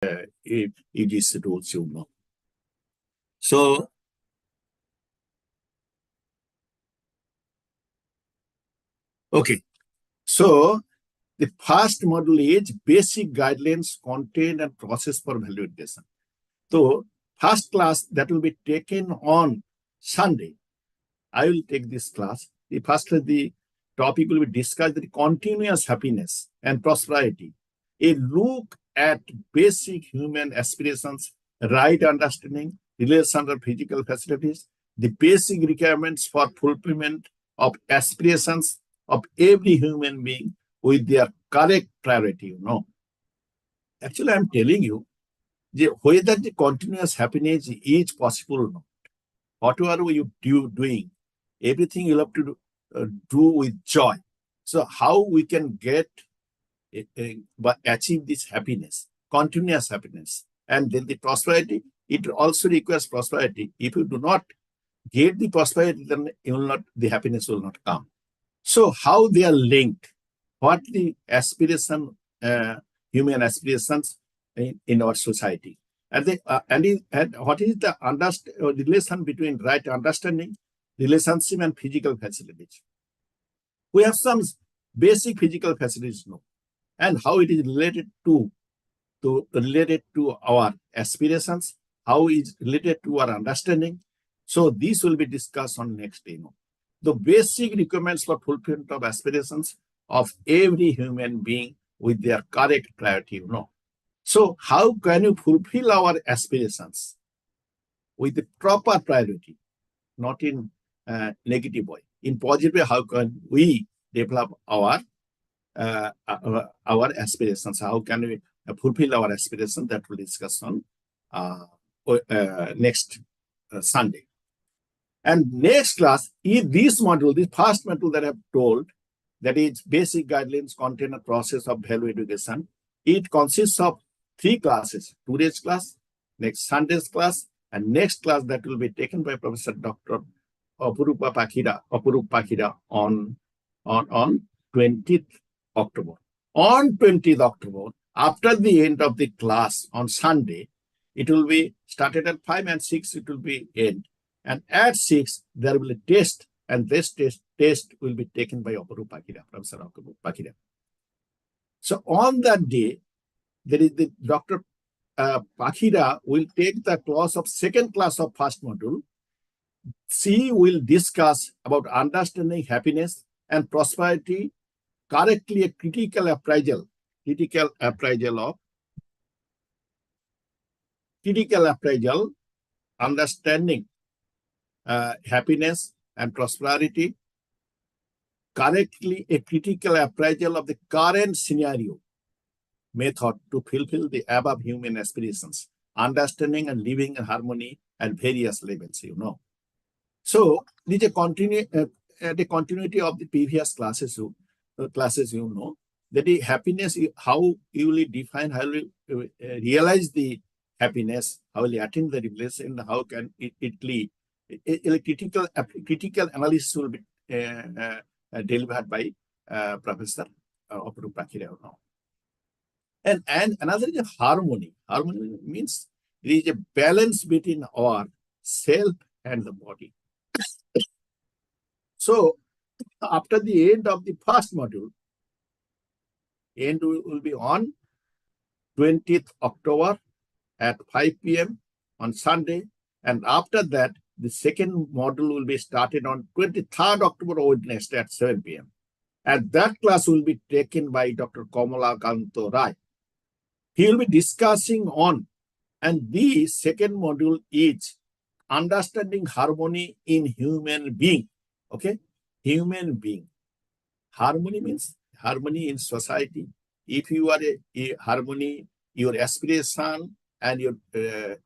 JIS rules, you know. So, okay. So, the first module is basic guidelines, content, and process for validation. So, first class that will be taken on Sunday. I will take this class. The topic will be discussed the continuous happiness and prosperity. A look at basic human aspirations, right understanding, relation of physical facilities, the basic requirements for fulfillment of aspirations of every human being with their correct priority, you know. Actually, I'm telling you, whether the continuous happiness is possible or not, whatever you doing, everything you'll have to do with joy. So how we can get but achieve this happiness, continuous happiness, and then the prosperity, it also requires prosperity. If you do not get the prosperity, then the happiness will not come. So how they are linked, what the aspiration, human aspirations in our society, and what is the relation between right understanding, relationship, and physical facilities. We have some basic physical facilities now, and how it is related to our aspirations, how it is related to our understanding. So this will be discussed on next day. The basic requirements for fulfillment of aspirations of every human being with their correct priority, you know. So how can you fulfill our aspirations with the proper priority, not in negative way, in positive way? How can we develop our aspirations? How can we fulfill our aspirations? That will discuss on next Sunday. And next class is this module, this first module that I have told, that is basic guidelines, content, and process of value education. It consists of 3 classes: today's class, next Sunday's class, and next class that will be taken by Professor Dr. Apurup Pakida on 20th October. On 20th October, after the end of the class on Sunday, it will be started at 5 and 6, it will be end. And at 6, there will be a test, and this test will be taken by Professor Apurup Pakida. So on that day, there is the Dr. Pakida will take the class of second class of first module. She will discuss about understanding happiness and prosperity, correctly a critical appraisal understanding happiness and prosperity, correctly a critical appraisal of the current scenario method to fulfill the above human aspirations, understanding and living in harmony at various levels, you know. So this is the continuity of the previous classes, you know, that the happiness, how you will define, how you realize the happiness, how will you attain the revelation, how can critical analysis will be delivered by Professor Apurup Pakida now. And another is harmony. Harmony means there is a balance between our self and the body. So after the end of the first module, end will be on 20th October at 5 p.m. on Sunday. And after that, the second module will be started on 23rd October Wednesday at 7 p.m. And that class will be taken by Dr. Kamala Kanto Rai. He will be discussing on, and the second module is understanding harmony in human being. Okay, human being. Harmony means harmony in society. If you are a harmony, your aspiration and your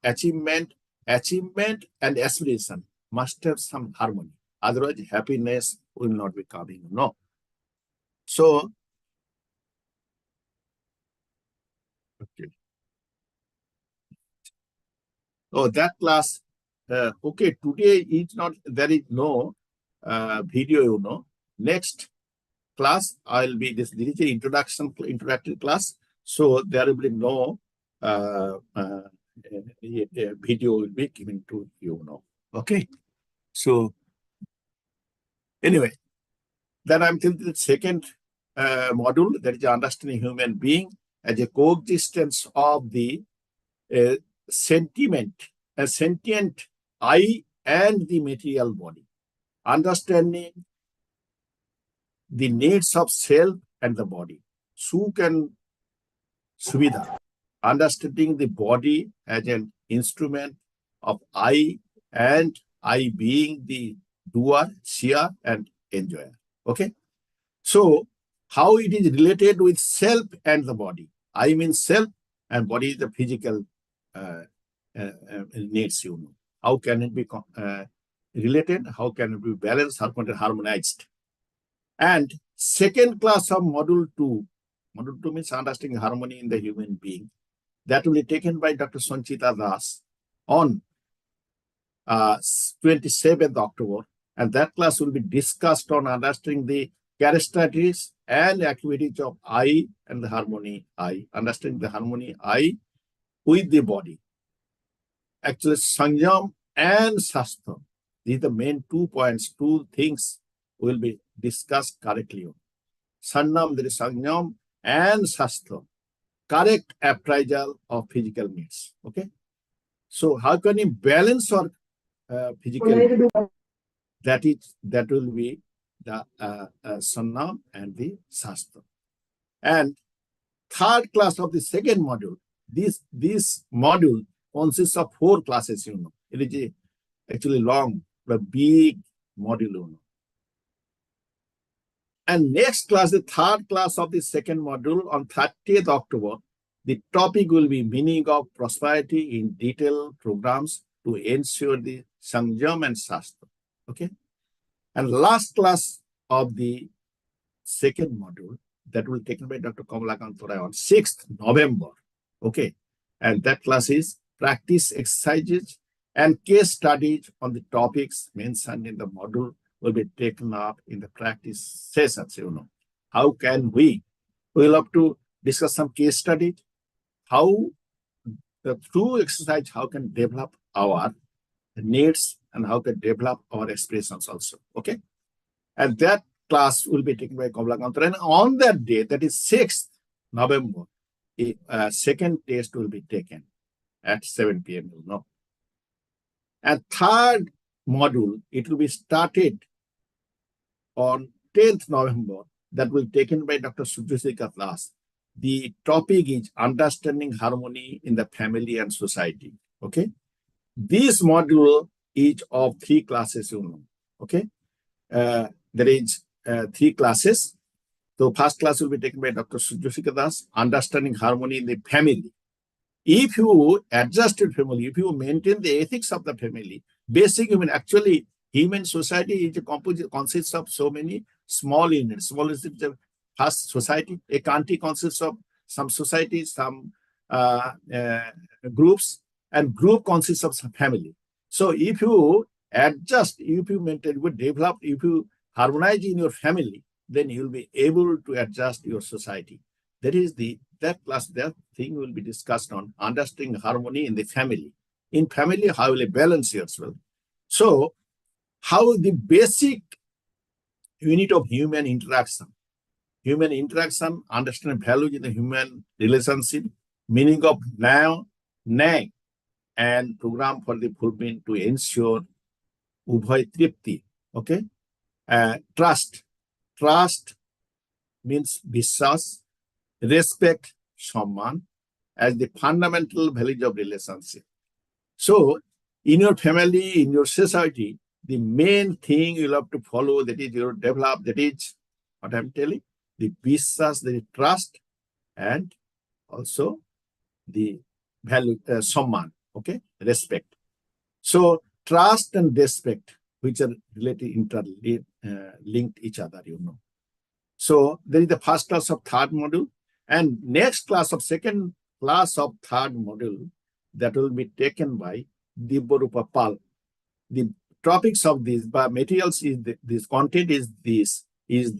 achievement and aspiration must have some harmony. Otherwise, happiness will not be coming. No. So, okay. Oh, that class. Okay, today is not, there is no video, you know. Next class, I'll be this is an introductory class. So there will be no video will be given to you now. Okay. So anyway, then I'm till the second module, that is understanding human being as a coexistence of the sentient I and the material body. Understanding the needs of self and the body. Sukh and Suvidha. Understanding the body as an instrument of I, and I being the doer, seer, and enjoyer. Okay. So how it is related with self and the body. I mean self, and body is the physical needs, you know. How can it be related? How can it be balanced? How can it be harmonized? And second class of module 2. Module 2 means understanding harmony in the human being. That will be taken by Dr. Sanchita Das on 27th October. And that class will be discussed on understanding the characteristics and activities of I and the harmony I. Understanding the harmony I with the body. Actually, Sanjam and Shastra. These are the main 2 points, 2 things will be discussed correctly. Sanjam, there is Sanjam and Shastra. Correct appraisal of physical needs. Okay. So how can you balance our physical needs? That will be the Sanjam and the Shastra. And third class of the second module. This module consists of 4 classes, you know. It is actually long, but big module, you know. And next class, the third class of the second module on 30th October, the topic will be meaning of prosperity in detailed programs to ensure the Sanjam and Shastra. Okay. And last class of the second module, that will be taken by Dr. Kamalakant Thorai on 6th November. Okay. And that class is practice exercises and case studies on the topics mentioned in the module will be taken up in the practice sessions, you know. How can we will have to discuss some case studies, how through exercise, how can develop our needs and how can develop our expressions also. Okay. And that class will be taken by Kamalakant Thorai. And on that day, that is 6th November, a second test will be taken at 7 p.m. You know. And third module, it will be started on 10th November. That will be taken by Dr. Sujyasika Das. The topic is understanding harmony in the family and society. Okay. This module is of 3 classes, you know. Okay. There is 3 classes. So first class will be taken by Dr. Sujyasika Das, understanding harmony in the family. If you adjust your family, if you maintain the ethics of the family, basic human, actually human society is a composite, consists of so many small units. Small units, first society, a country consists of some societies, some groups, and group consists of some family. So if you adjust, if you maintain, you develop, if you harmonize in your family, then you will be able to adjust your society. That is that class, that thing will be discussed on understanding harmony in the family. In family, how will you balance yourself? So, how the basic unit of human interaction, understanding values in the human relationship, meaning of now, and program for the fulfillment to ensure ubhay tripti. Okay, trust means vishwas, respect, samman, as the fundamental values of relationship. So, in your family, in your society, the main thing you'll have to follow, that is your develop, that is what I'm telling, the vishwas, the trust, and also the value, samman, okay, respect. So, trust and respect, which are related, linked each other, you know. So, there is the first class of third module, and next class of second class of third module, that will be taken by Dibyarupa Pal. The topics of these materials is this content is this is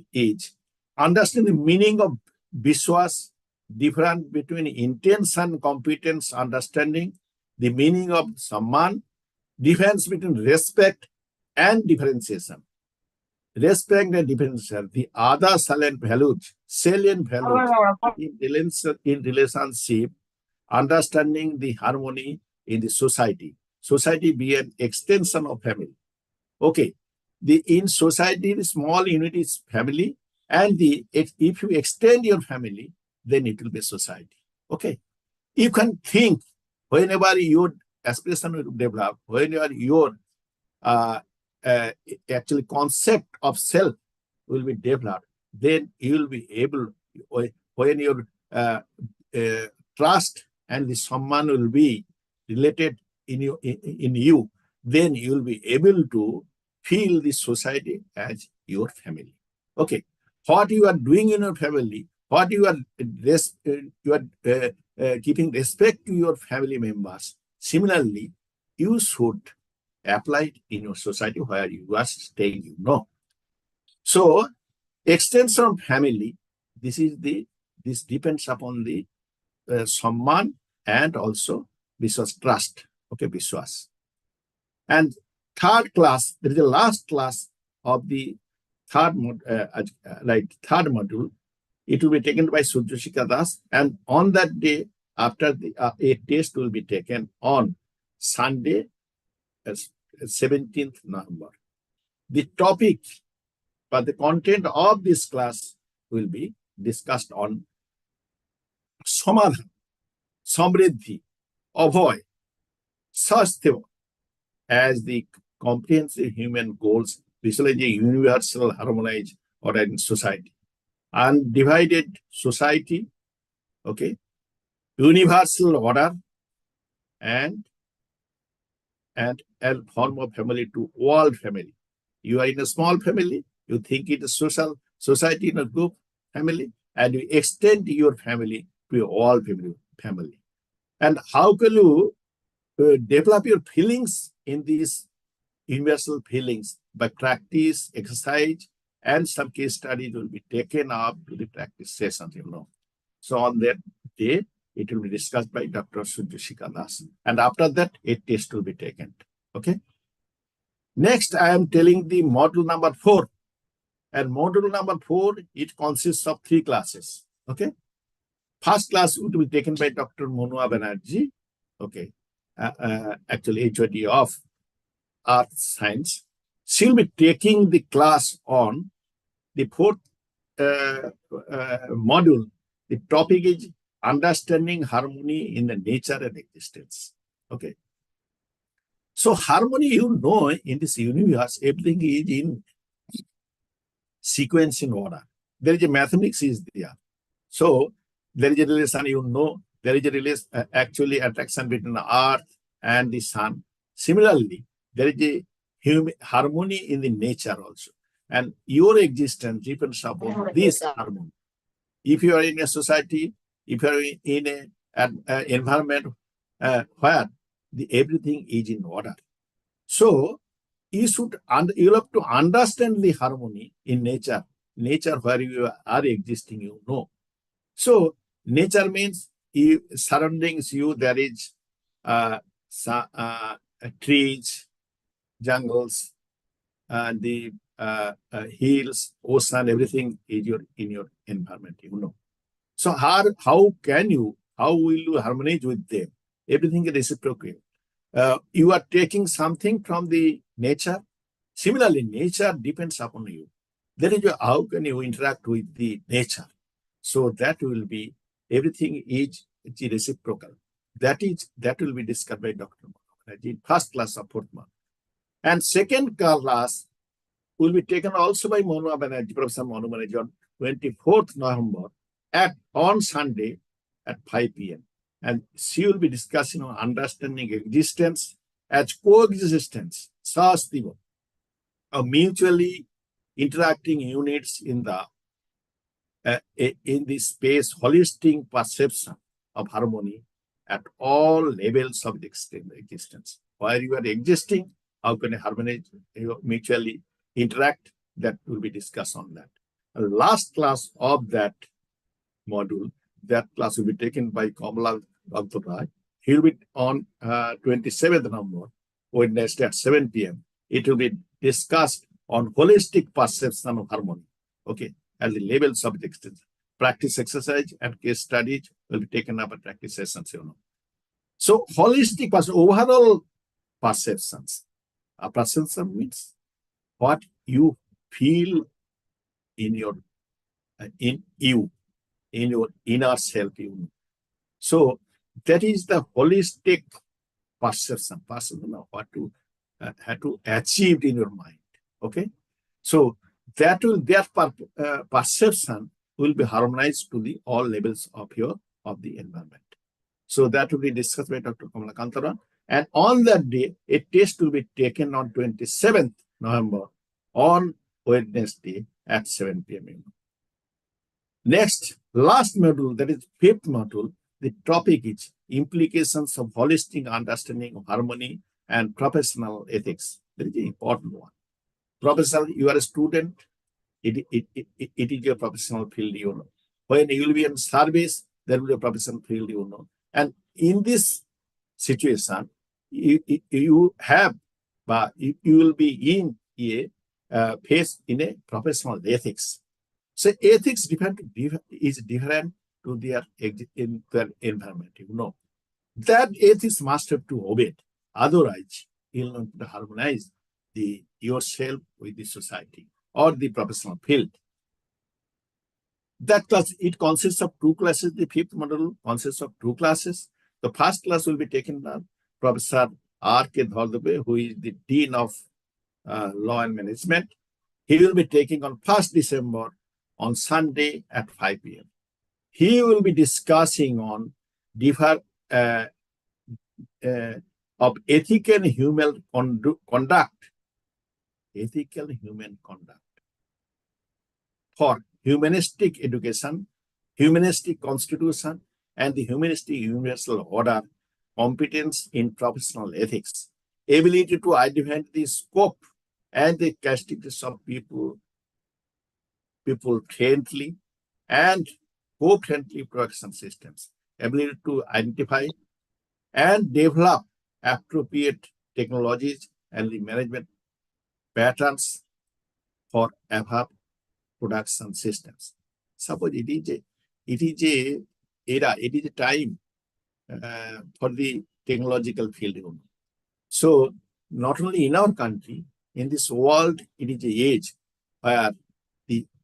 understand the meaning of vishwas, difference between intention, competence, understanding, the meaning of Samman, difference between respect and differentiation. Respect and differentiation, the other salient values in relationship, understanding the harmony in the society. Society be an extension of family. Okay. In society, the small unit is family, and if you extend your family, then it will be society. Okay. You can think whenever your aspiration will develop, whenever your actually concept of self will be developed, then you will be able, when your trust and the Samman will be related in you, then you will be able to feel the society as your family. Okay. What you are doing in your family, what you are keeping respect to your family members, similarly, you should apply it in your society where you are staying, So, extension of family, this depends upon the Samman and also Vishwas trust. Okay, Vishwas. And third class, there is the last class of the third module. It will be taken by Sujyoshika Das, and on that day, after a test will be taken on Sunday, 17th November. The topic or the content of this class will be discussed on Samadhan, Samriddhi, Abhay, Sasthiva as the comprehensive human goals, visualizing universal harmonized order in society. Undivided society, okay, universal order, and a form of family to world family. You are in a small family, you think it is social society in a group family, and you extend your family to a world family. And how can you develop your feelings in these universal feelings? By practice, exercise, and some case studies will be taken up to the practice sessions, So on that day, it will be discussed by Dr. Sujyoshika Das. And after that, a test will be taken. Okay. Next, I am telling the module number 4. And module number 4, it consists of 3 classes. Okay. First class will be taken by Dr. Monua Banerjee. Okay. Actually, HOD of Earth Science. She will be taking the class on the 4th module. The topic is understanding harmony in the nature and existence. Okay. So harmony, in this universe, everything is in sequence in order. There is a mathematics is there. So there is a relation, there is a relation, actually attraction between the earth and the sun. Similarly, there is a harmony in the nature also. And your existence depends upon this harmony. If you are in a society, if you are in an environment where everything is in order. So you'll have to understand the harmony in nature where you are existing, So nature means surroundings you, there is trees, jungles, and the hills, ocean, everything is in your environment, So how will you harmonize with them? Everything is reciprocal. You are taking something from the nature. Similarly, nature depends upon you. That is how can you interact with the nature. So that will be, everything is reciprocal. That will be discussed by Dr. Mohammed, first class of 4th month. And second class will be taken also by Monua Banerjee, Professor Monua Banerjee, on 24th November on Sunday at 5 p.m. And she will be discussing on understanding existence as coexistence, Sastiva, of mutually interacting units in the space, holistic perception of harmony at all levels of existence. While you are existing, how can you harmonize, mutually interact? That will be discussed on that. The last class of that module, that class will be taken by Kamala Rai. He will be on 27th November, Wednesday at 7 p.m. It will be discussed on holistic perception of harmony, okay, at the levels of the extension. Practice exercise and case studies will be taken up at practice sessions, So holistic overall perceptions. A perception means what you feel in your in your inner self. So that is the holistic perception of what to have to achieve in your mind. Okay, so that perception will be harmonized to the all levels of the environment. So that will be discussed by Dr. Kamala Kantara. And on that day, a test will be taken on 27th November on Wednesday at 7 p.m. Next, last module, that is fifth module, the topic is implications of holistic understanding of harmony and professional ethics. That is an important one. Professional, you are a student, it is your professional field, When you will be in service, there will be a professional field, And in this situation, you will be in a phase in a professional ethics. So ethics is different to their environment, That ethics must have to obey. Otherwise, you will not harmonize yourself with the society or the professional field. That class, it consists of two classes. The fifth module consists of two classes. The first class will be taken by Professor R.K. Dhardube, who is the Dean of Law and Management. He will be taking on 1st December on Sunday at 5 p.m. He will be discussing on of ethical human conduct. Ethical human conduct for humanistic education, humanistic constitution, and the humanistic universal order, competence in professional ethics, ability to identify the scope and the characteristics of people friendly and co-friendly production systems, ability to identify and develop appropriate technologies and the management patterns for above production systems. Suppose it is a time for the technological field. So not only in our country, in this world, it is an age where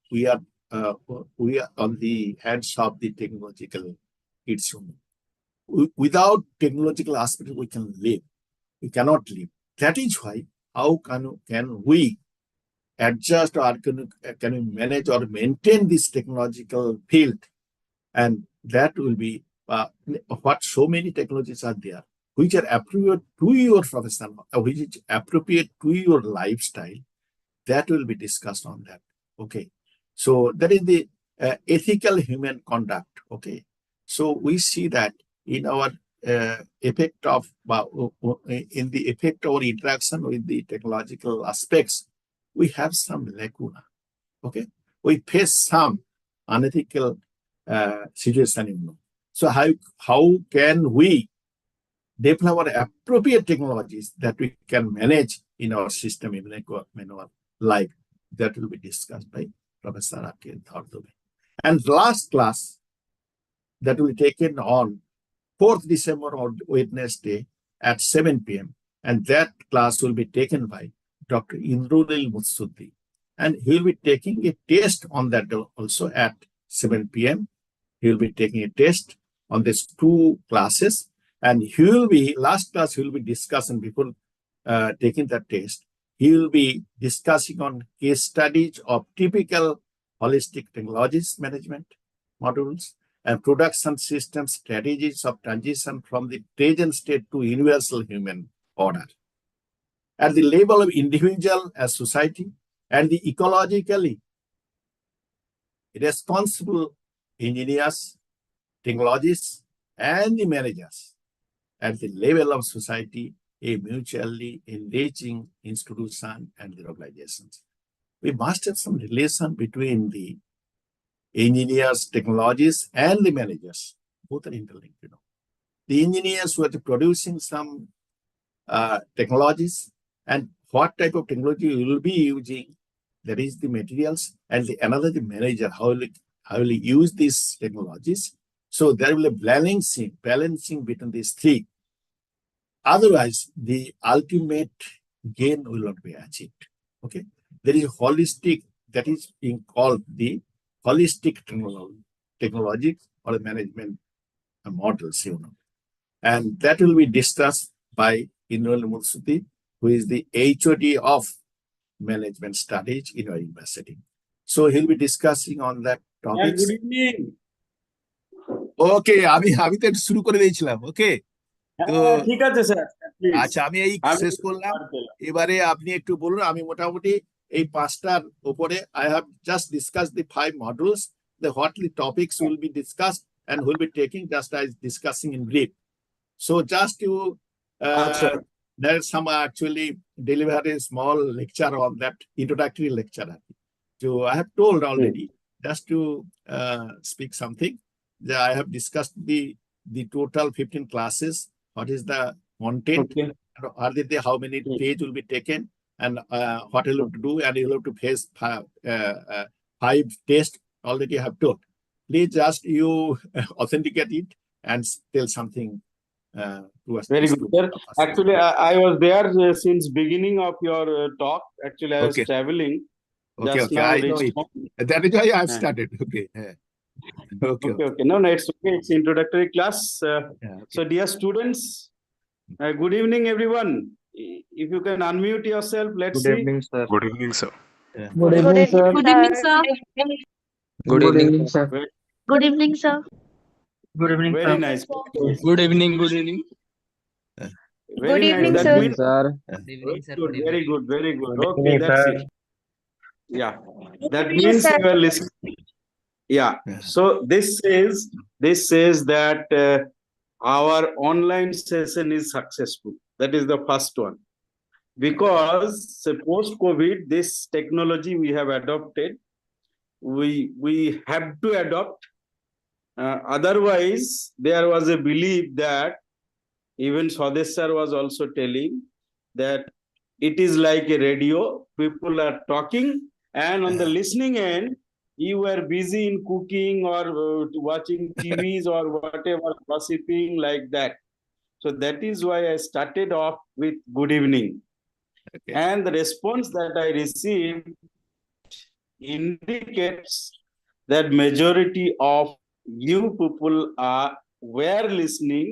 we are on the hands of the technological kids. Without technological aspect, we can live. We cannot live. That is why how can we adjust or can we manage or maintain this technological field? And that will be what so many technologies are there, which are appropriate to your profession, which is appropriate to your lifestyle. That will be discussed on that. Okay. So that is the ethical human conduct. Okay. So we see that in our effect of our interaction with the technological aspects, we have some lacuna. Okay, we face some unethical situation. So how can we develop our appropriate technologies that we can manage in our system in our life? That will be discussed by Professor R.K. Dhardube. And last class that will be taken on 4th December or Wednesday at 7 p.m. And that class will be taken by Dr. Indrunil Mutsuddi. And he will be taking a test on that also at 7 p.m. He will be taking a test on these two classes. And last class, he will be discussing before taking that test. He will be discussing on case studies of typical holistic technologies management modules and production system strategies of transition from the present state to universal human order. At the level of individual as society and the ecologically responsible engineers, technologists, and the managers. At the level of society, a mutually enriching institution and the organizations. We must have some relation between the engineers, technologists, and the managers. Both are interlinked, The engineers were producing some technologies, and what type of technology you will be using, that is the materials, and the manager, how will use these technologies. So there will be balancing between these three. Otherwise, the ultimate gain will not be achieved. Okay, there is holistic, that is being called the holistic technology or management models, and that will be discussed by Indranil Mursuti, who is the HOD of Management Studies in our university. So he'll be discussing on that topic. Good evening. Okay, আমি তো একটু শুরু করে দিয়েছিলাম। ওকে, তো ঠিক আছে sir, আচ্ছা আমি এই শেষ করলাম। এবারে আপনি একটু বলুন। আমি মোটামুটি এই 5টার উপরে I have just discussed the 5 modules. The what the topics will be discussed and will be taking just as discussing in brief. So just to there's some actually deliver a small lecture on that introductory lecture. So I have told already, just to speak something, that I have discussed the total 15 classes. What is the content? Are there how many page will be taken, and what you'll have to do, and you'll have to face 5 tests already have told. Please just you authenticate it and tell something. Very good, sir. Actually, I was there since beginning of your talk. Actually, I was traveling. Okay, I know it. That is why I have started. Okay. Okay. No, it's okay. It's introductory class. So, dear students, good evening, everyone. If you can unmute yourself, let's see. Good evening, sir. Good evening, sir. Good evening, sir. Good evening, sir. Good evening, sir. Good evening, sir. Good evening, Very sir. nice. Good evening. Good evening. Very Good nice. evening, That sir. means Good evening, sir. good. Very good. Very good. Good Okay, evening, that's sir. it. Yeah, that evening, means sir. you are listening. Yeah. So this says that our online session is successful. That is the first one, because post-COVID, this technology we have adopted, we have to adopt. Otherwise, there was a belief that even Swadesh sir was also telling that it is like a radio. People are talking, and on the listening end, you were busy in cooking or watching TVs or whatever, gossiping like that. So that is why I started off with good evening. Okay. And the response that I received indicates that majority of you people were listening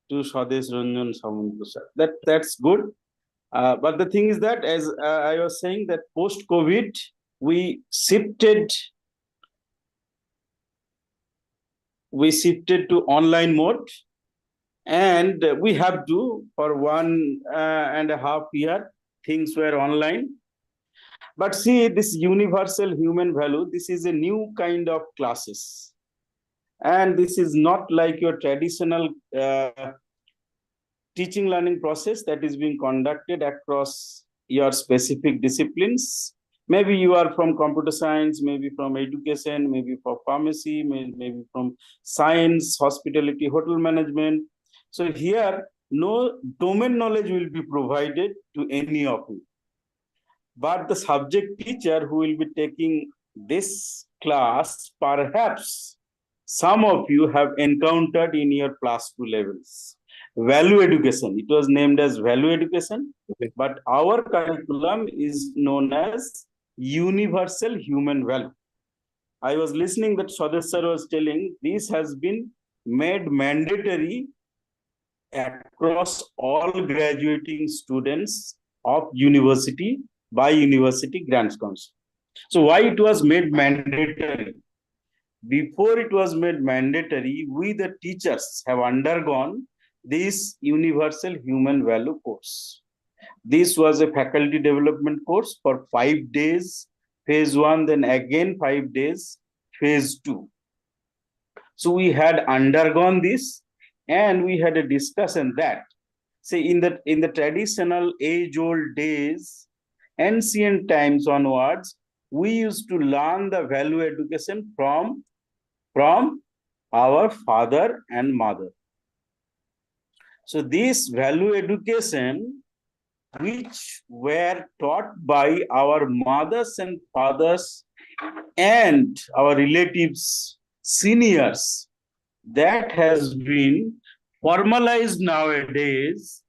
to Swadesh Ranjan Samantu sir. That's good. But the thing is that, as I was saying, that post-COVID, we shifted to online mode, and we have to, for 1.5 years, things were online. But see, this universal human value, this is a new kind of classes, and this is not like your traditional teaching learning process that is being conducted across your specific disciplines. Maybe you are from computer science, maybe from education, maybe from pharmacy, maybe from science, hospitality, hotel management. So here, no domain knowledge will be provided to any of you. But the subject teacher who will be taking this class, perhaps some of you have encountered in your plus 2 levels. Value education. It was named as value education, but our curriculum is known as universal human value. I was listening that Swadesh sir was telling this has been made mandatory across all graduating students of university by University Grants Council. So why it was made mandatory? Before it was made mandatory, we the teachers have undergone this universal human value course. This was a faculty development course for 5 days, phase 1, then again 5 days, phase 2. So we had undergone this, and we had a discussion that, say, in the traditional age-old days, ancient times onwards, we used to learn the value education from our father and mother. So this value education, which were taught by our mothers and fathers and our relatives, seniors, that has been formalized nowadays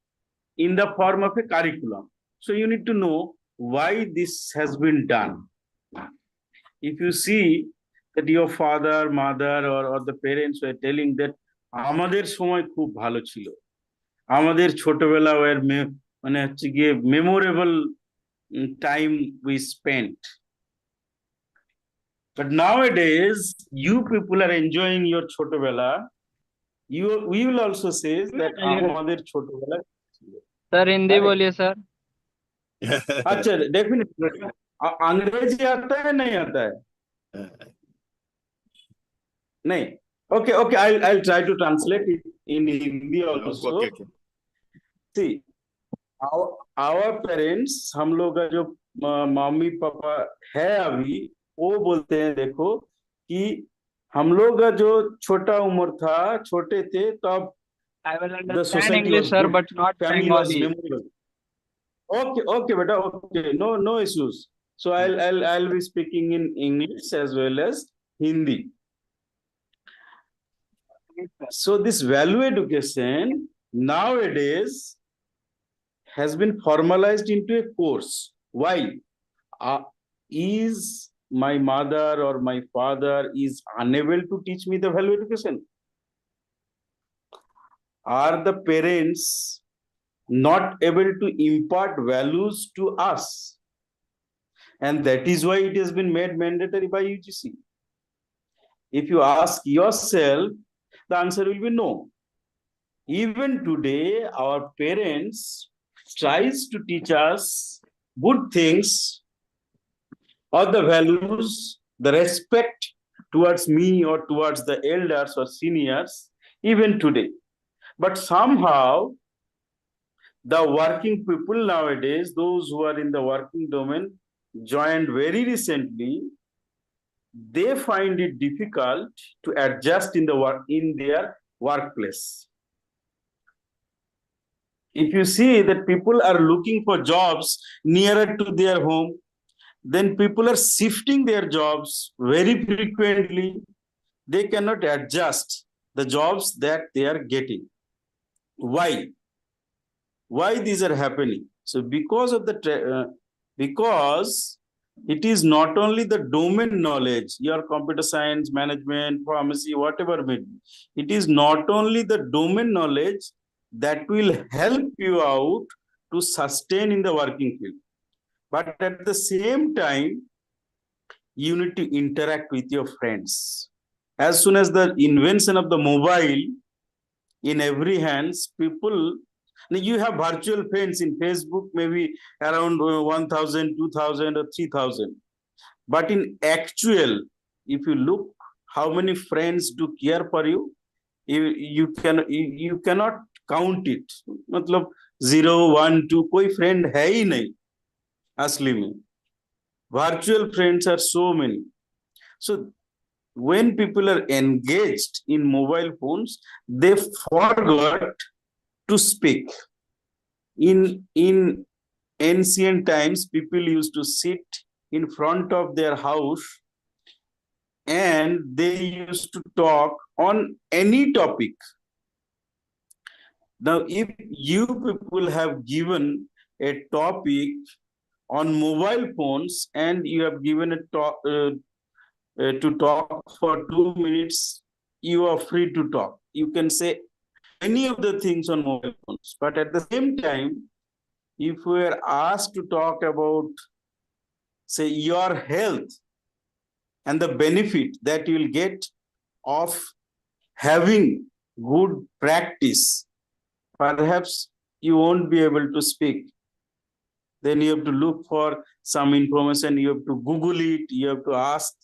in the form of a curriculum. So you need to know why this has been done. If you see that your father, mother, or the parents were telling that আমাদের সময় খুব ভালো ছিল, আমাদের ছোটবেলা মানে হচ্ছে গিয়ে memorable time we spent. But nowadays, you people are enjoying your chotobela. We will also say that আমাদের ছোটবেলা ছিল. सर हिंदी बोलिए सर. अच्छा, डेफिनेटली. अंग्रेजी आता है नहीं आता है? नहीं. Okay, I'll try to translate it in Hindi also. Okay. See, our parents, हम लोग का जो मम्मी पापा है अभी, वो बोलते हैं देखो कि हम लोग का जो छोटा उम्र था, छोटे थे तब I will understand English, sir, but not Bengali. Okay, beta. Okay, no issues. So I'll be speaking in English as well as Hindi. So this value education nowadays has been formalized into a course. Why? Is my mother or my father is unable to teach me the value education? Are the parents not able to impart values to us? And that is why it has been made mandatory by UGC. If you ask yourself, the answer will be no. Even today, our parents tries to teach us good things or the values, the respect towards me or towards the elders or seniors, even today. But somehow, the working people nowadays, those who are in the working domain, joined very recently, they find it difficult to adjust in their workplace. If you see that people are looking for jobs nearer to their home, then people are shifting their jobs very frequently. They cannot adjust the jobs that they are getting. Why? Why these are happening? So because of because it is not only the domain knowledge, your computer science, management, pharmacy, whatever may be. It is not only the domain knowledge that will help you out to sustain in the working field, but at the same time, you need to interact with your friends. As soon as the invention of the mobile in every hands, people, you have virtual friends in Facebook, maybe around 1,000, 2,000 or 3,000. But in actual, if you look how many friends do care for you, you cannot count it. मतलब 0, 1, 2, कोई friend है ही नहीं असली में. Virtual friends are so many. So when people are engaged in mobile phones, they forgot to speak. In ancient times, people used to sit in front of their house and they used to talk on any topic. Now, if you people have given a topic on mobile phones and you have given a talk to talk for 2 minutes, you are free to talk. You can say any of the things on mobile phones. But at the same time, if we are asked to talk about, say, your health and the benefit that you will get of having good practice, perhaps you won't be able to speak. Then you have to look for some information, you have to Google it, you have to ask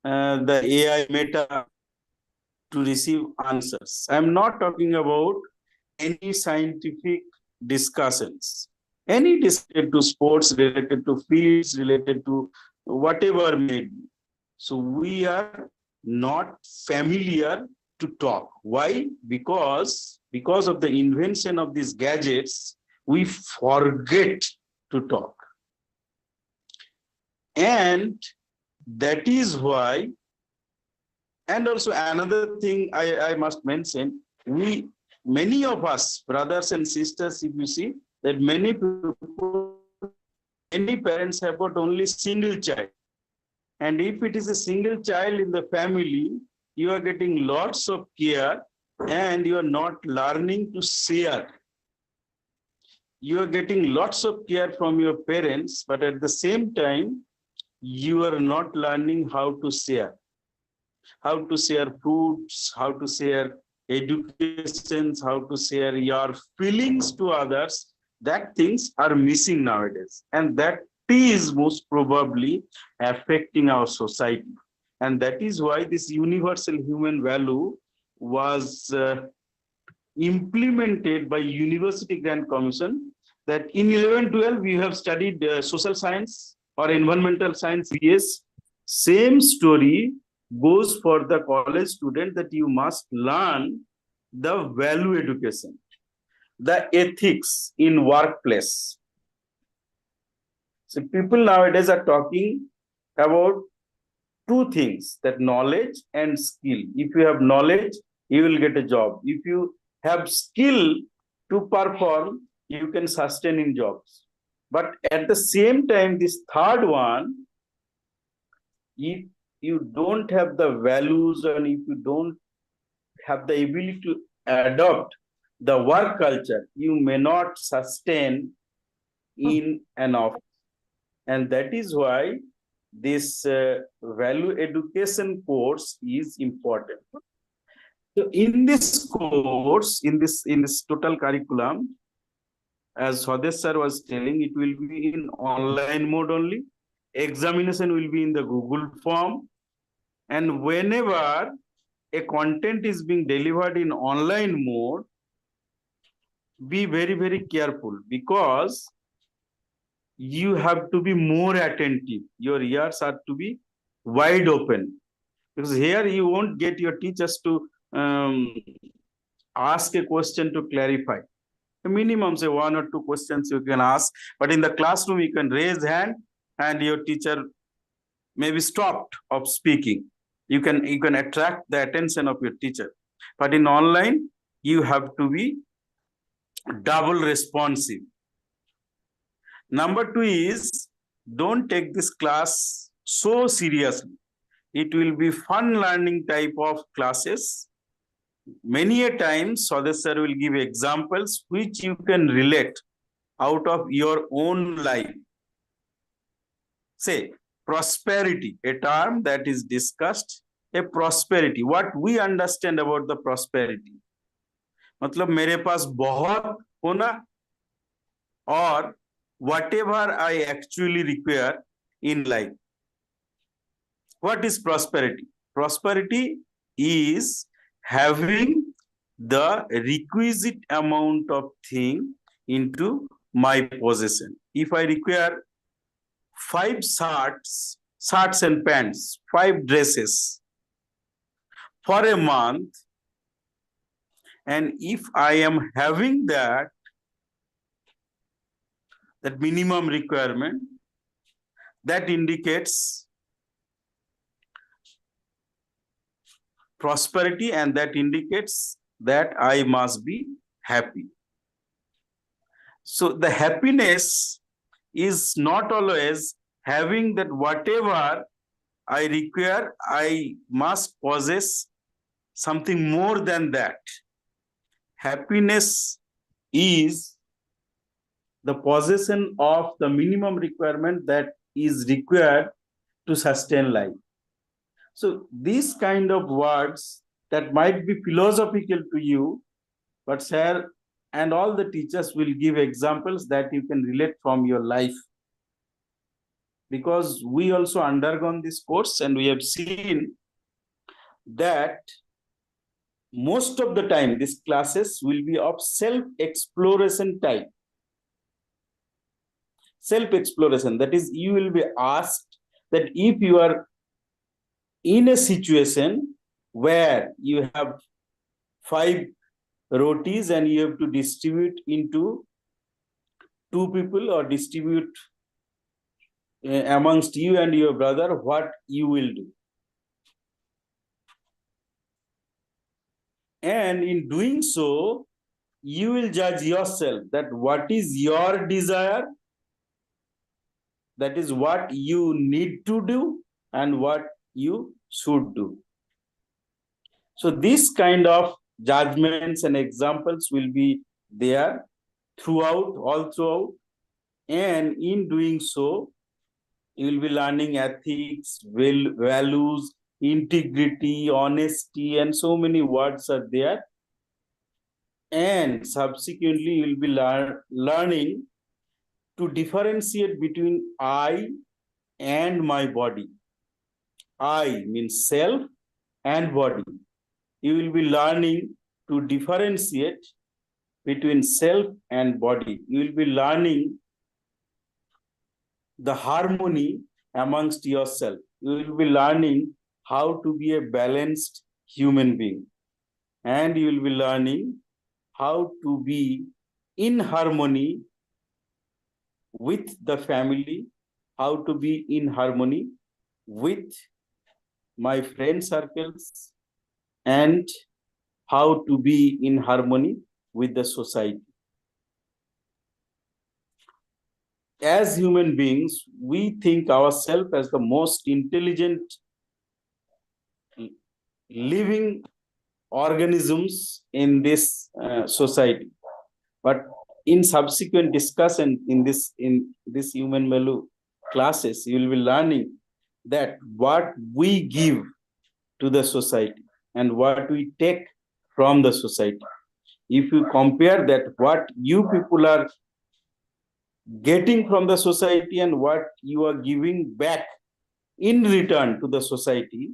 the AI meta to receive answers. I'm not talking about any scientific discussions, any related to sports, related to fields, related to whatever may be. So we are not familiar to talk. Why? Because of the invention of these gadgets, we forget to talk. And that is why, and also another thing I must mention, many of us, brothers and sisters, if you see, that many people, many parents have got only single child. And if it is a single child in the family, you are getting lots of care and you are not learning to share. You are getting lots of care from your parents, but at the same time, you are not learning how to share fruits, how to share education, how to share your feelings to others. That things are missing nowadays. And that is most probably affecting our society. And that is why this universal human value was implemented by University Grant Commission, that in 11-12 we have studied social science or environmental science. Yes, same story goes for the college student, that you must learn the value education, the ethics in workplace. So people nowadays are talking about two things, that knowledge and skill. If you have knowledge, you will get a job. If you have skill to perform, you can sustain in jobs. But at the same time, this third one, if you don't have the values and if you don't have the ability to adopt the work culture, you may not sustain in an office. And that is why this value education course is important. So in this course, in this total curriculum, as Swadesh sir was telling, it will be in online mode only. Examination will be in the Google form. And whenever a content is being delivered in online mode, be very, very careful, because you have to be more attentive. Your ears are to be wide open, because here you won't get your teachers to ask a question to clarify. A minimum, say 1 or 2 questions you can ask, but in the classroom you can raise hand and your teacher may be stopped of speaking. You can attract the attention of your teacher. But in online, you have to be double responsive. Number 2 is, don't take this class so seriously. It will be fun learning type of classes. Many a times, Swadesh sir will give examples which you can relate out of your own life. Say, prosperity, a term that is discussed, a prosperity. What we understand about the prosperity? मतलब मेरे पास बहुत होना, or whatever I actually require in life. What is prosperity? Prosperity is having the requisite amount of thing into my possession. If I require 5 shirts and pants, 5 dresses for a month, and if I am having that minimum requirement, that indicates prosperity, and that indicates that I must be happy. So the happiness is not always having that whatever I require, I must possess something more than that. Happiness is the possession of the minimum requirement that is required to sustain life. So these kind of words that might be philosophical to you, but sir and all the teachers will give examples that you can relate from your life. Because we also undergone this course and we have seen that most of the time these classes will be of self-exploration type. Self-exploration, that is, you will be asked that if you are in a situation where you have 5 rotis and you have to distribute into 2 people or distribute amongst you and your brother, what you will do. And in doing so, you will judge yourself that what is your desire, that is what you need to do and what you should do. So this kind of judgments and examples will be there all throughout. And in doing so, you will be learning ethics, values, integrity, honesty, and so many words are there. And subsequently, you will be learning to differentiate between I and my body. I means self and body. You will be learning to differentiate between self and body. You will be learning the harmony amongst yourself. You will be learning how to be a balanced human being. And you will be learning how to be in harmony with the family, how to be in harmony with my friend circles, and how to be in harmony with the society. As human beings, we think ourselves as the most intelligent living organisms in this society. But in subsequent discussion in this human value classes, you will be learning that what we give to the society and what we take from the society. If you compare that, what you people are getting from the society and what you are giving back in return to the society,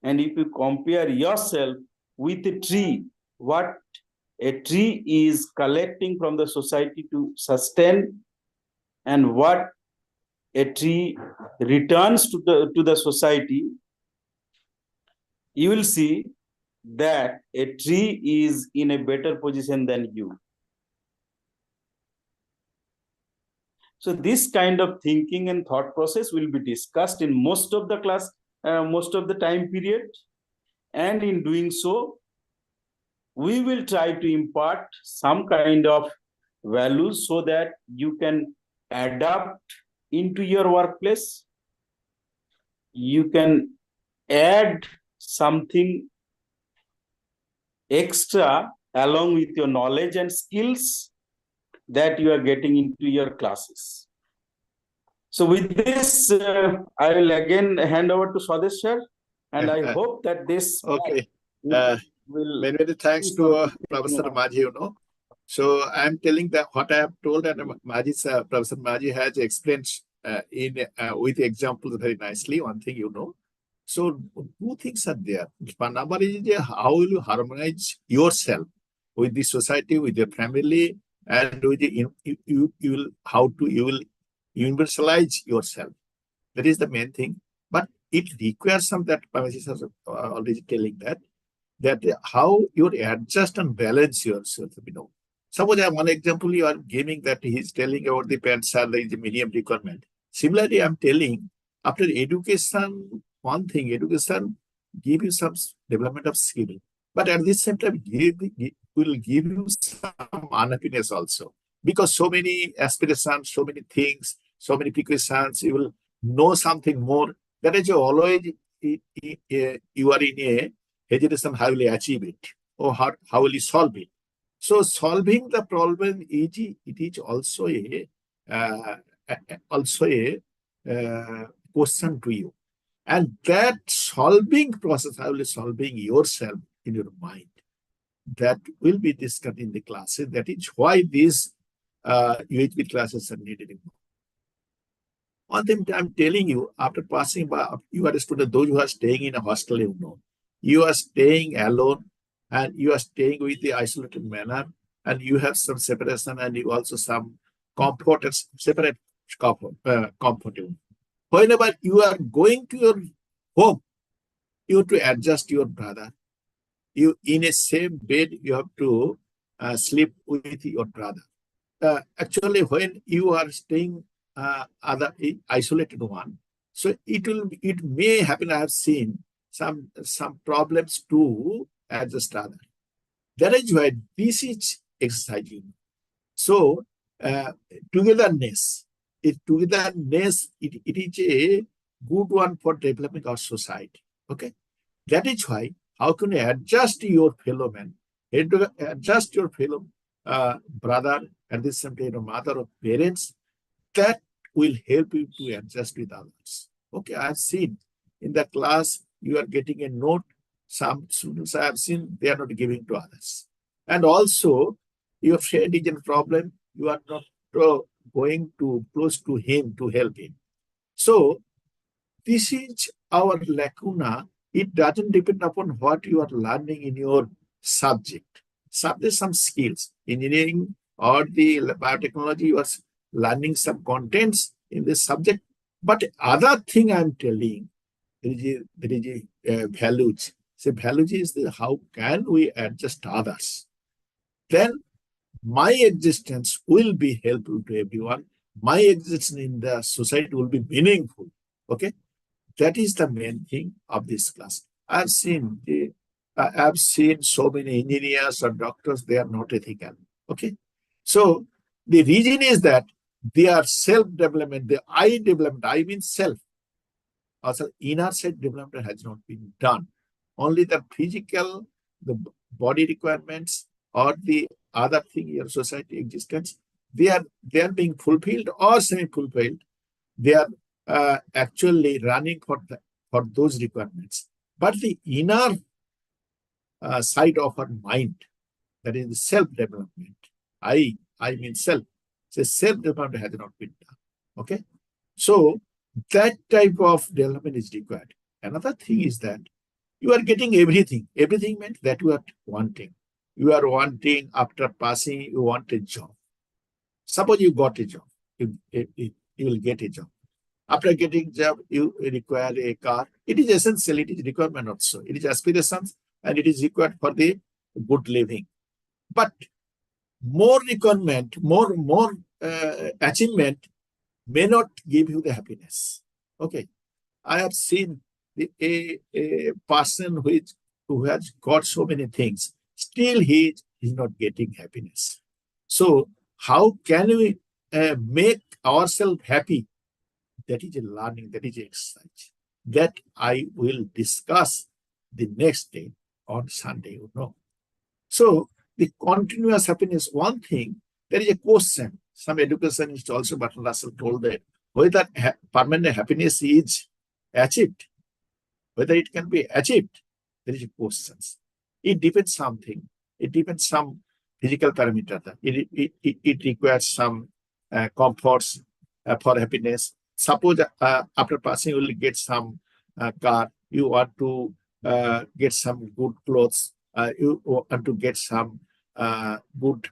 and if you compare yourself with a tree, what a tree is collecting from the society to sustain and what a tree returns to the society, you will see that a tree is in a better position than you. So this kind of thinking and thought process will be discussed in most of the class, most of the time period. And in doing so, we will try to impart some kind of values so that you can adapt into your workplace. You can add something extra along with your knowledge and skills that you are getting into your classes. So with this, I will again hand over to Swadesh sir, and I hope that this okay. will Many thanks to Professor Majhi, So I'm telling that what I have told, and Professor Majhi has explained with examples very nicely. One thing So 2 things are there. One number is how will you harmonize yourself with the society, with your family, and with the, you will universalize yourself. That is the main thing. But it requires some that Professor is already telling that how you adjust and balance yourself. Suppose one example you are giving that he's telling about the pants are the minimum requirement. Similarly, I'm telling after education, one thing, education give you some development of skill, but at the same time will give you some unhappiness also, because so many aspirations, so many things, so many precautions, you will know something more. That is always you are in a hesitation, how will you achieve it or how will you solve it? So solving the problem it is also a question to you. And that solving process, how will you solving yourself in your mind, that will be discussed in the classes. That is why these UHB classes are needed. One thing I'm telling you, after passing by, you are a student, those who are staying in a hostel, you are staying alone and you are staying with the isolated manner, and you have some separation and you also some comfort, separate comfort. Whenever you are going to your home, you have to adjust your brother. You in a same bed, you have to sleep with your brother. Actually, when you are staying other isolated one, so it may happen. I have seen some problems to adjust other. That is why this is exercising. So togetherness, it is a good one for developing our society. Okay, that is why how can you adjust your fellow man, adjust your fellow brother, and the same time mother or parents, that will help you to adjust with others. Okay, I have seen in the class you are getting a note. Some students I have seen they are not giving to others, and also your friend is in problem. You are not going to close to him to help him. So this is our lacuna. It doesn't depend upon what you are learning in your subject. Subject some skills, engineering or the biotechnology, you are learning some contents in this subject. But other thing I'm telling, there is a values. So values is how can we adjust others? Then my existence will be helpful to everyone. My existence in the society will be meaningful. Okay, that is the main thing of this class. I've seen so many engineers or doctors, they are not ethical. Okay, so the reason is that they are self-development, the I development, I mean self. Also, inner side development has not been done. Only the physical, the body requirements, or the other thing, your society existence, they are being fulfilled or semi-fulfilled. They are actually running for those requirements. But the inner side of our mind, that is the self-development, I mean self, so self-development has not been done. Okay, so that type of development is required. Another thing is that you are getting everything. Everything meant that you are wanting. You are wanting after passing, you want a job. Suppose you got a job, you will get a job. After getting job, you require a car. It is essential. It is requirement also. It is aspirations and it is required for the good living. But more requirement, more achievement may not give you the happiness. Okay, I have seen a person who has got so many things, still he is not getting happiness. So how can we make ourselves happy? That is a learning, that is an exercise. That I will discuss the next day on Sunday, So the continuous happiness, one thing, there is a question. Some educationists also, but Russell told that whether permanent happiness is achieved, whether it can be achieved, there is a question. It depends something. It depends some physical parameter. It requires some comforts for happiness. Suppose after passing, you will get some car. You want to get some good clothes. You want to get some good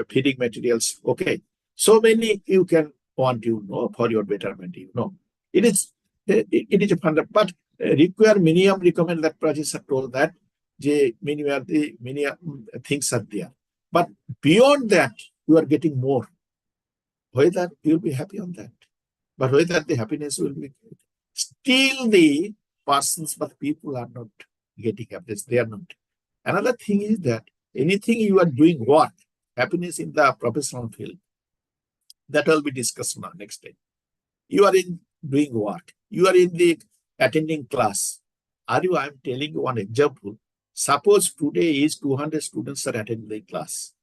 feeding materials. Okay, so many you can want, for your betterment. It is a fund, but require minimum recommend that Prajisa told that many things are there. But beyond that, you are getting more. Whether you'll be happy on that, but whether the happiness will be still the persons, but people are not getting happiness. They are not. Another thing is that anything you are doing work, happiness in the professional field, that will be discussed now next time. You are in doing work. You are in the attending class. I am telling you one example. Suppose today is 200 students are attending the class.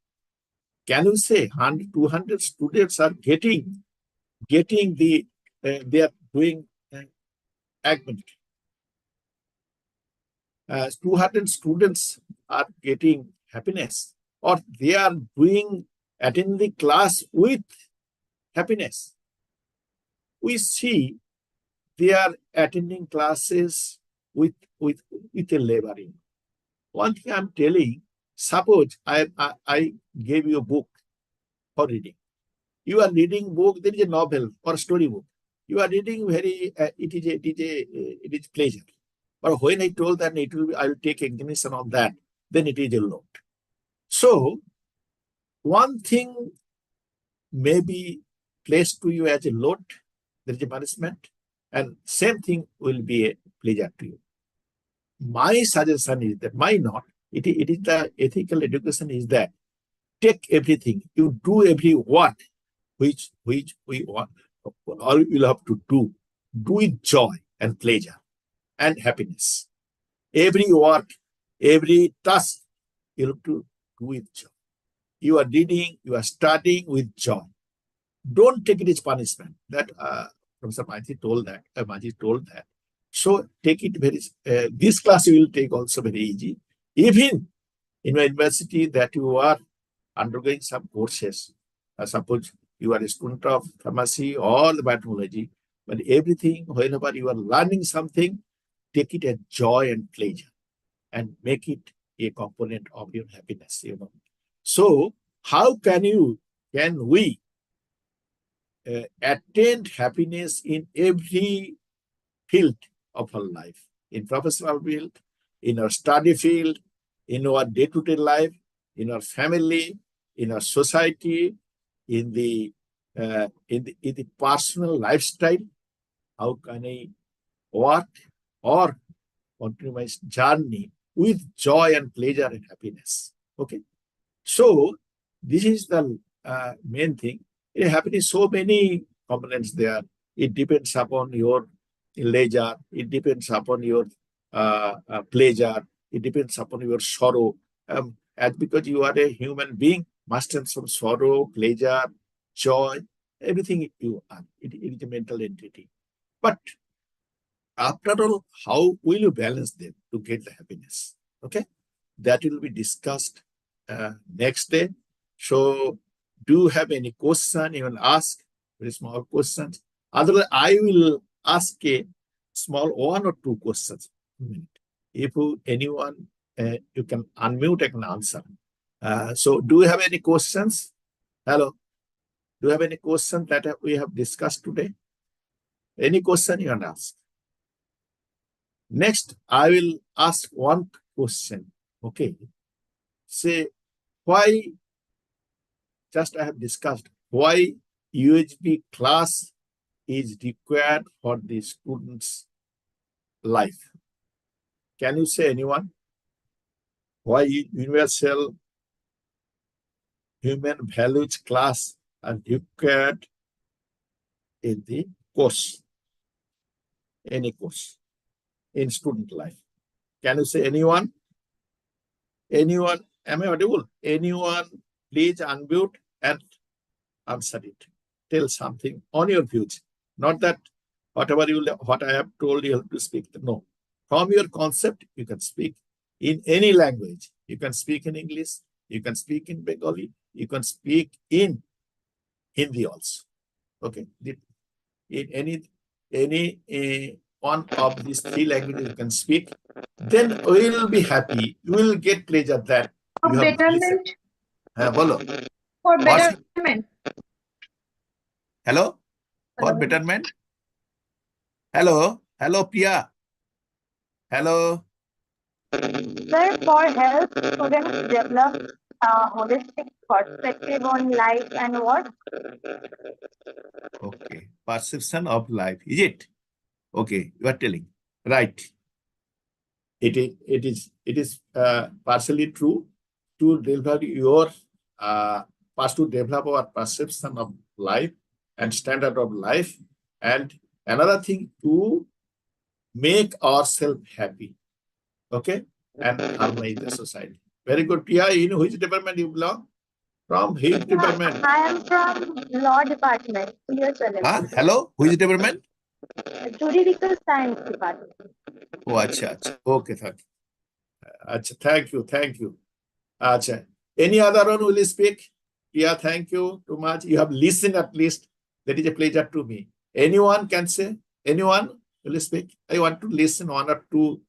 Can you say 200 students are getting the, they are doing activity. 200 students are getting happiness, or they are attending the class with happiness. We see they are attending classes with a laboring. One thing I'm telling, suppose I gave you a book for reading. You are reading book, there is a novel or story book. You are reading it is pleasure. But when I told that I will take ignition of that, then it is a load. So one thing may be placed to you as a load, there is a punishment, and same thing will be a pleasure to you. My suggestion is that, it is the ethical education is that take everything, you do every work which we want, all you'll have to do with joy and pleasure and happiness. Every work, every task, you have to do with joy. You are reading, you are studying with joy. Don't take it as punishment. That Professor Maji told that. So take it very. This class you will take also very easy. Even in a university that you are undergoing some courses, suppose you are a student of pharmacy or the biotechnology, but everything, whenever you are learning something, take it as joy and pleasure and make it a component of your happiness. So how can we attain happiness in every field of our life, in professional field, in our study field, in our day-to-day life, in our family, in our society, in the personal lifestyle? How can I work or continue my journey with joy and pleasure and happiness? Okay, so this is the main thing. In happiness, so many components there. It depends upon your leisure. It depends upon your pleasure. It depends upon your sorrow. And because you are a human being, must have some sorrow, pleasure, joy, everything you are. It is a mental entity. But after all, how will you balance them to get the happiness? Okay, that will be discussed next day. So, do you have any question? You will ask very small questions. Otherwise, I will ask a small 1 or 2 questions. If anyone, you can unmute and answer. So, do you have any questions? Hello. Do you have any questions that we have discussed today? Any question you can ask? Next, I will ask one question. Okay. Say, why, just I have discussed, why UHB class is required for the student's life. Can you say anyone? Why universal human values class are required in the course, any course in student life? Can you say anyone? Anyone? Am I audible? Anyone, please unmute and answer it. Tell something on your views. Not that what I have told you have to speak. No. From your concept, you can speak in any language. You can speak in English. You can speak in Bengali. You can speak in Hindi also. Okay. In any one of these 3 languages you can speak, then we will be happy. You will get pleasure that you have listened. For betterment. Hello? For betterment? Hello? Hello, Priya? Hello? Sir, for help students develop a holistic perspective on life and what? Okay. Perception of life. Is it? Okay. You are telling. Right. It is partially true to develop our perception of life and standard of life, and another thing to make ourselves happy. Okay, and harmonize the society. Very good. Priya, in which department you belong? From which department? I am from Law Department. Hello, which department? Juridical Science Department. Oh, acha. Okay, thank you. Thank you. Acha. Any other one will speak? Priya, thank you too much. You have listened at least. That is a pleasure to me. Anyone can say? Anyone will speak? I want to listen 1 or 2.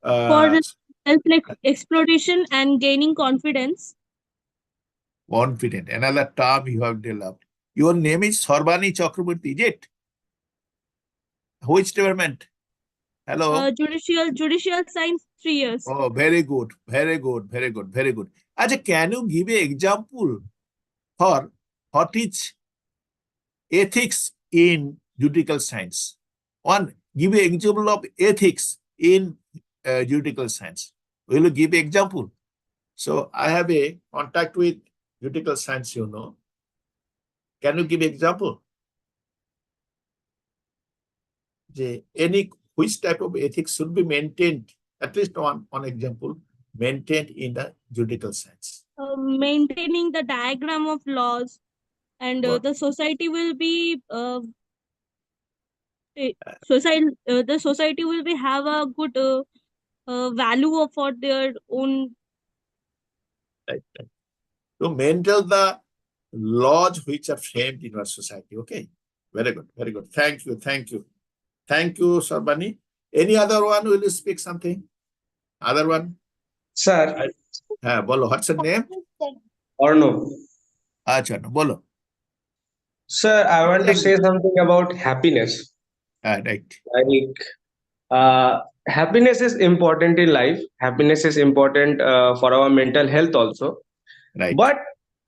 For self-exploration and gaining confidence. Confident. Another term you have developed. Your name is Sarbani Chakraborty, is it? Which department? Hello. Judicial science, 3 years. Oh, very good, very good, very good, very good. Ajay, can you give an example for what is ethics in judicial science? One, give an example of ethics in judicial science. Will you give an example? So I have a contact with judicial science, you know. Can you give an example? Any which type of ethics should be maintained, at least one example, maintained in the judicial science? Maintaining the diagram of laws, and What? the society will be the society will be have a good value of for their own. Right, right. To maintain the laws which are framed in our society. Okay. Very good. Very good. Thank you. Thank you. Thank you, Sarbani. Any other one will you speak something? Other one? Sir, Bolo. What's your name? Arno. Acha, bolo. Sir, I want to say something about happiness. Right. Like, happiness is important in life. Happiness is important for our mental health also. Right. But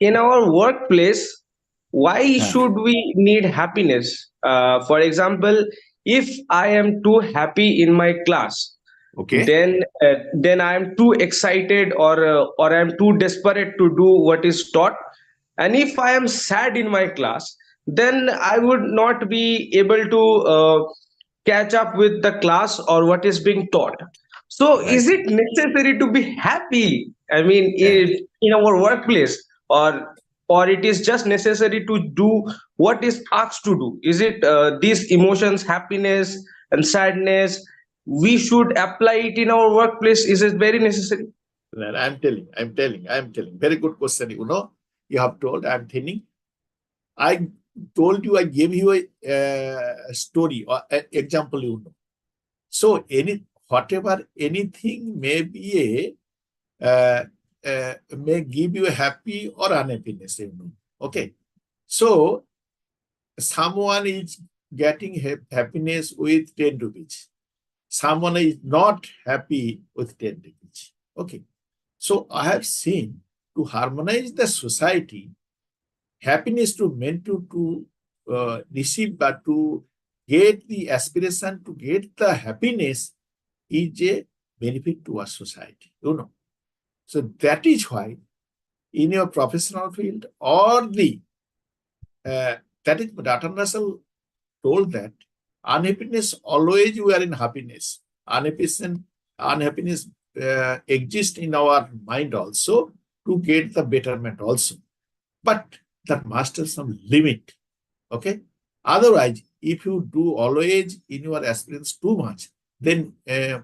in our workplace, why should we need happiness? For example, if I am too happy in my class, Okay. then I am too excited, or I am too desperate to do what is taught. And if I am sad in my class, then I would not be able to catch up with the class or what is being taught. So Right. is it necessary to be happy? I mean, in our workplace, or it is just necessary to do what is asked to do? Is it these emotions, happiness and sadness, we should apply it in our workplace? Is it very necessary? I'm telling. Very good question. You know, you have told, I'm telling. I told you, I gave you a story or an example, you know. So anything may be may give you a happy or unhappiness, you know. Okay. So someone is getting happiness with 10 rupees. Someone is not happy with 10 rupees. Okay. So I have seen, to harmonize the society, happiness to meant to receive, but to get the aspiration to get the happiness is a benefit to our society, you know. So that is why in your professional field or the that is Dr. Russell told that unhappiness, always we are in happiness. Unhappiness exists in our mind also to get the betterment also. But that must have some limit. Okay. Otherwise, if you do always in your aspirants too much, then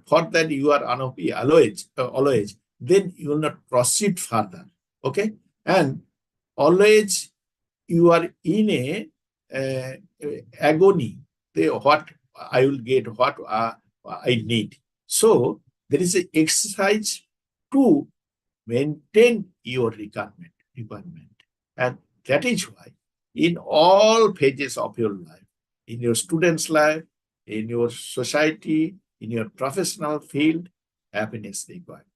for that you are unhappy always, then you will not proceed further. Okay. And always you are in a agony. What I will get, what I need. So there is an exercise to maintain your requirement. And that is why in all phases of your life, in your student's life, in your society, in your professional field, happiness required.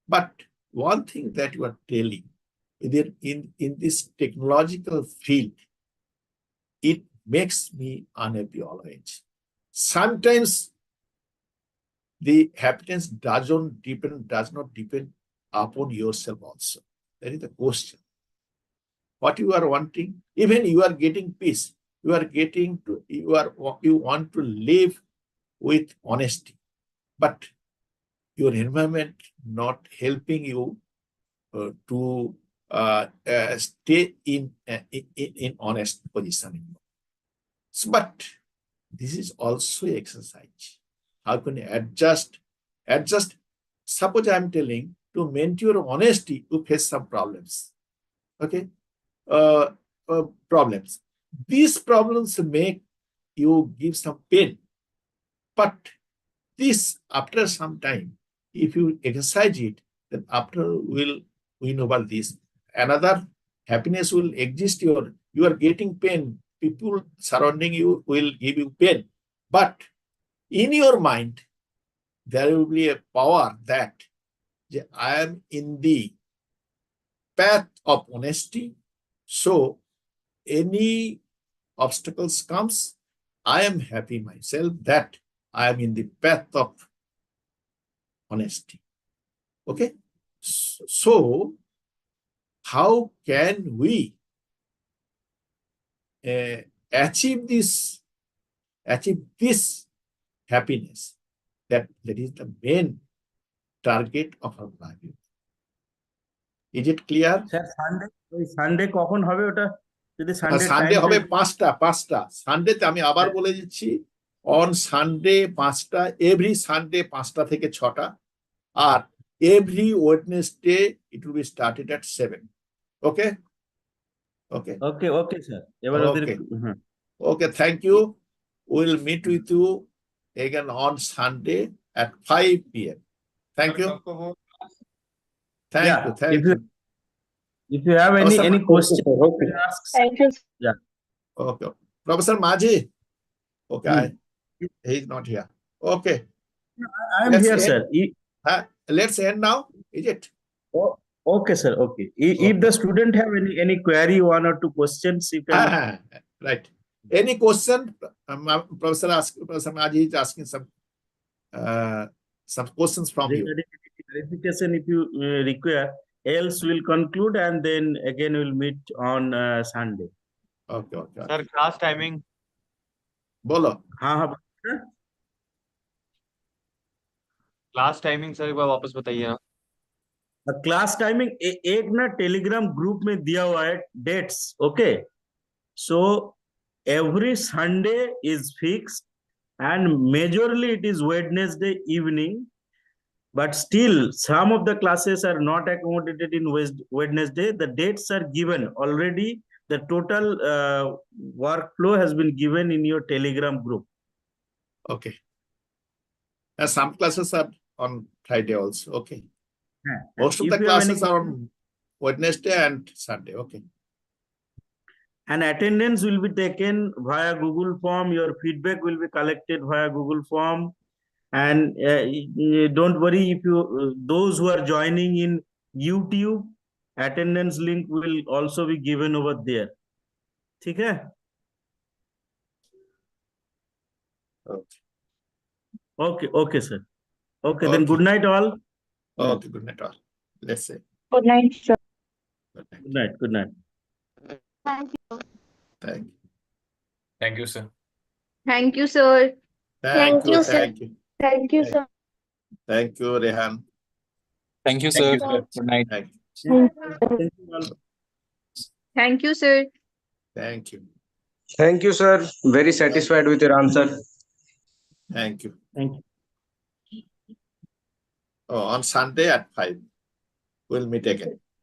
But one thing that you are telling, in this technological field, it makes me unhappy always. Sometimes the happiness does not depend upon yourself also. That is the question. What you are wanting, even you are getting peace, you want to live with honesty, but your environment not helping you to stay in honest position. So, but this is also exercise. How can you adjust? Suppose I am telling, to maintain your honesty, you face some problems. Okay. Problems. These problems make you give some pain. But this, after some time, if you exercise it, then after will win over this. Another happiness will exist. You are getting pain. People surrounding you will give you pain. But in your mind, there will be a power that I am in the path of honesty. So any obstacles comes, I am happy myself that I am in the path of honesty. Okay. So how can we achieve this happiness? That is the main target of our life. Is it clear? Sir Sunday কখন হবে ওটা? যদি Sunday হবে 5টা। সানডেতে আমি আবার বলে দিচ্ছি, অন সানডে 5টা, এভরি সানডে 5টা থেকে 6টা, আর every Wednesday it will be started at 7. Okay okay okay okay sir, এবার ওদের okay, thank you. Will meet with you again on Sunday at 5 p.m. Thank you. Thank you. If you have any question, ask. Thank you. Yeah. Okay. Professor Maji. Okay. He's not here. Okay. I am here, sir. Let's end now. Is it? Okay, sir. Okay. If the student have any query, 1 or 2 questions, you can. Right. Any question? Professor Maji is asking some questions from you. Clarification if you require. Else we'll conclude and then again we'll meet on Sunday. Okay. Sir, class timing. बोलो. हाँ. Class timing sir एक बार वापस बताइए ना. Class timing एक ना Telegram group में दिया हुआ है dates. Okay, so every Sunday is fixed and majorly it is Wednesday evening, but still some of the classes are not accommodated in Wednesday. The dates are given already. The total workflow has been given in your Telegram group. Okay. Some classes are on Friday also. Okay. Most of the classes are on Wednesday and Sunday. Okay. And attendance will be taken via Google form. Your feedback will be collected via Google form. And don't worry if you those who are joining in YouTube, attendance link will also be given over there. ठीक है? Okay, sir. Okay, then good night all. Okay, good night all. Let's say. Good night, sir. Good night. Thank you. Thank you. Thank you, sir. Thank you, sir. Thank you, sir. Thank you, sir. Thank you, Rehan. Thank you, sir. Good night. Thank you. Thank you, sir. Thank you. Thank you, sir. Very satisfied with your answer. Thank you. Thank you. On Sunday at 5, we'll meet again.